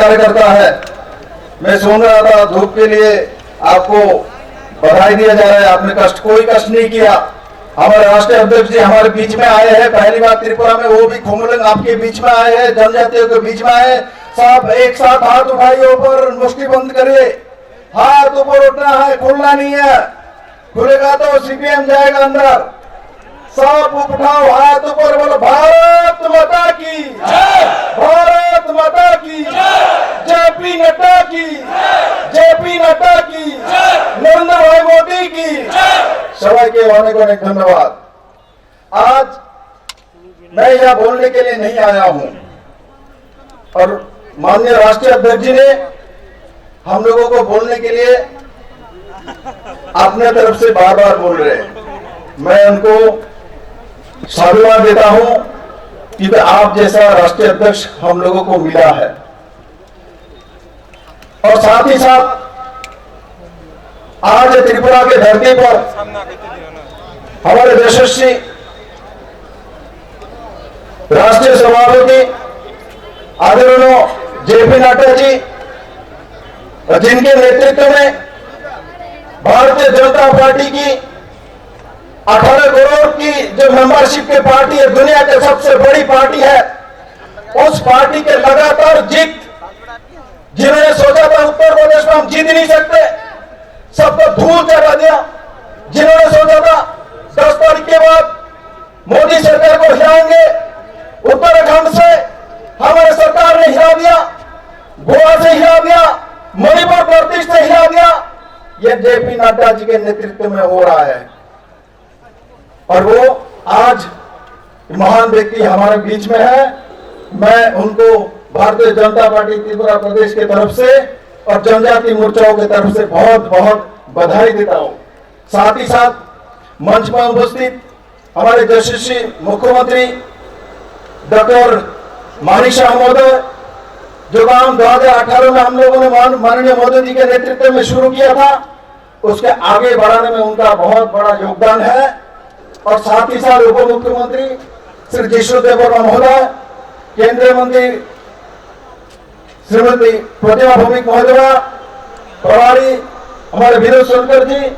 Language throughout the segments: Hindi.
कार्यकर्ता है। मैं सुन रहा था धूप के लिए आपको बधाई दिया जा रहा है, आपने कोई कष्ट नहीं किया। हमारे राष्ट्रीय अध्यक्ष जी हमारे बीच में आए हैं, पहली बार त्रिपुरा में, वो भी खुमलंग आपके बीच में आए हैं, जनजातियों के बीच में आए। सब एक साथ हाथ उठाइए, ऊपर मुष्टि बंद करिए, हाथ ऊपर उठना है, खुलना नहीं है, खुलेगा तो सीपीएम जाएगा अंदर। सब उठाओ, हाथ ऊपर, बोलो भारत माता की जय, भारत माता की जय, जेपी नड्डा की जय, जेपी नड्डा की जय, नरेंद्र भाई मोदी की जय। सभी के अनेक अनेक धन्यवाद। आज मैं यहाँ बोलने के लिए नहीं आया हूँ और माननीय राष्ट्रीय अध्यक्ष जी ने हम लोगों को बोलने के लिए अपने तरफ से बार बार बोल रहे हैं। मैं उनको साधुवाद देता हूं कि आप जैसा राष्ट्रीय अध्यक्ष हम लोगों को मिला है। और साथ ही साथ आज त्रिपुरा के धरती पर हमारे यशस्वी राष्ट्रीय सभापति आदरणीय जेपी नड्डा जी, जिनके नेतृत्व में भारतीय जनता पार्टी की 18 करोड़ की जो मेंबरशिप की पार्टी है, दुनिया की सबसे बड़ी पार्टी है, उस पार्टी के लगातार जीत, जिन्होंने सोचा था उत्तर प्रदेश में हम जीत नहीं सकते, सबको धूल चढ़ा दिया। जिन्होंने सोचा था 10 तारीख के बाद मोदी सरकार को हिलाएंगे, उत्तराखंड से हमारे सरकार ने हिला दिया, गोवा से हिला दिया, मणिपुर प्रदेश से हिला दिया। यह जेपी नड्डा जी के नेतृत्व में हो रहा है और वो आज महान व्यक्ति हमारे बीच में है। मैं उनको भारतीय जनता पार्टी त्रिपुरा प्रदेश की तरफ से और जनजाति मोर्चाओं की तरफ से बहुत बहुत बधाई देता हूं। साथ ही साथ मंच पर उपस्थित हमारे यशस्वी मुख्यमंत्री डॉक्टर मानिक शाह महोदय, जो काम 2018 में हम लोगों ने माननीय मोदी जी के नेतृत्व में शुरू किया था, उसके आगे बढ़ाने में उनका बहुत बड़ा योगदान है। और साथ ही साथ उप मुख्यमंत्री श्री जिष्णु देववर्मा महोदय, केंद्रीय मंत्री श्रीमती प्रतिमा भौमिक महोदया, प्रभारी हमारे विनोद सोनकर जी,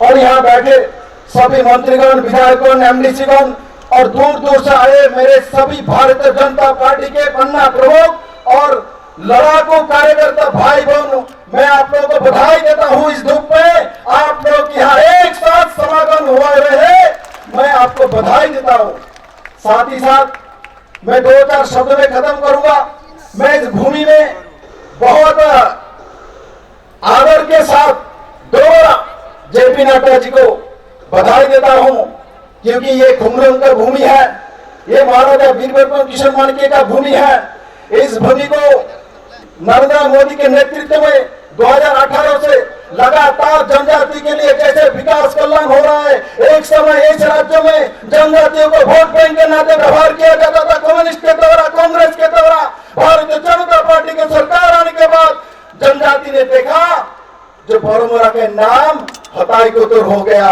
और यहाँ बैठे सभी मंत्रीगण, विधायकगण, एमडीसीगण और दूर दूर से आए मेरे सभी भारतीय जनता पार्टी के पन्ना प्रमुख और लड़ाकू कार्यकर्ता भाई बहन, मैं आप लोगों को बधाई देता हूं। इस धूप में आप लोग यहाँ एक साथ समागम हुए हैं, मैं आपको बधाई देता हूं। साथ ही साथ मैं 2-4 शब्द में खत्म करूंगा। मैं इस भूमि में बहुत आदर के साथ दोबारा जेपी नड्डा जी को बधाई देता हूं, क्योंकि ये खुमलंग का भूमि है, ये महाराजा वीरभद्र किशन माणिक्य का भूमि है। इस भूमि को नरेंद्र मोदी के नेतृत्व में 2018 से लगातार जनजाति के लिए जैसे विकास कल्याण हो रहा है, एक समय इस राज्य में जनजातियों को वोट बैंक के नाते व्यवहार किया जाता था, कम्युनिस्ट के द्वारा, कांग्रेस के द्वारा। भारतीय जनता पार्टी की सरकार आने के बाद जनजाति ने देखा जो परमुरा के नाम हताई कुतुर हो गया,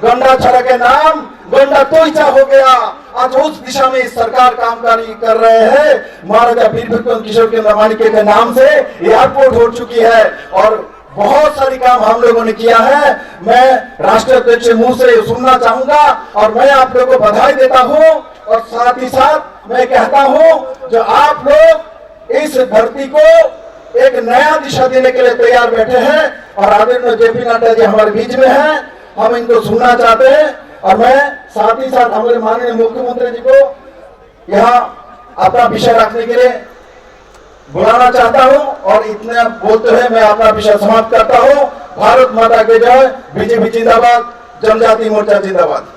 गंडा छड़ा के नाम गंडा तोइचा हो गया। आज उस दिशा में इस सरकार कामकाजी कर रहे हैं। महाराजा वीरभद्र किशोर माणिक्य के नाम से एयरपोर्ट हो चुकी है और बहुत सारी काम हम लोगों ने किया है। मैं राष्ट्रीय अध्यक्ष मुंह से सुनना चाहूंगा और मैं आप लोगों को बधाई देता हूं। और साथ ही साथ मैं कहता हूं जो आप लोग इस धरती को एक नया दिशा देने के लिए तैयार बैठे हैं और आदरणीय जेपी नड्डा जी हमारे बीच में हैं, हम इनको सुनना चाहते हैं। और मैं साथ ही साथ हमारे माननीय मुख्यमंत्री जी को यहाँ अपना विषय रखने के लिए बुलाना चाहता हूं और इतना बोलते हुए मैं अपना विषय समाप्त करता हूं। भारत माता की जय, बीजेपी जिंदाबाद, जनजाति मोर्चा जिंदाबाद।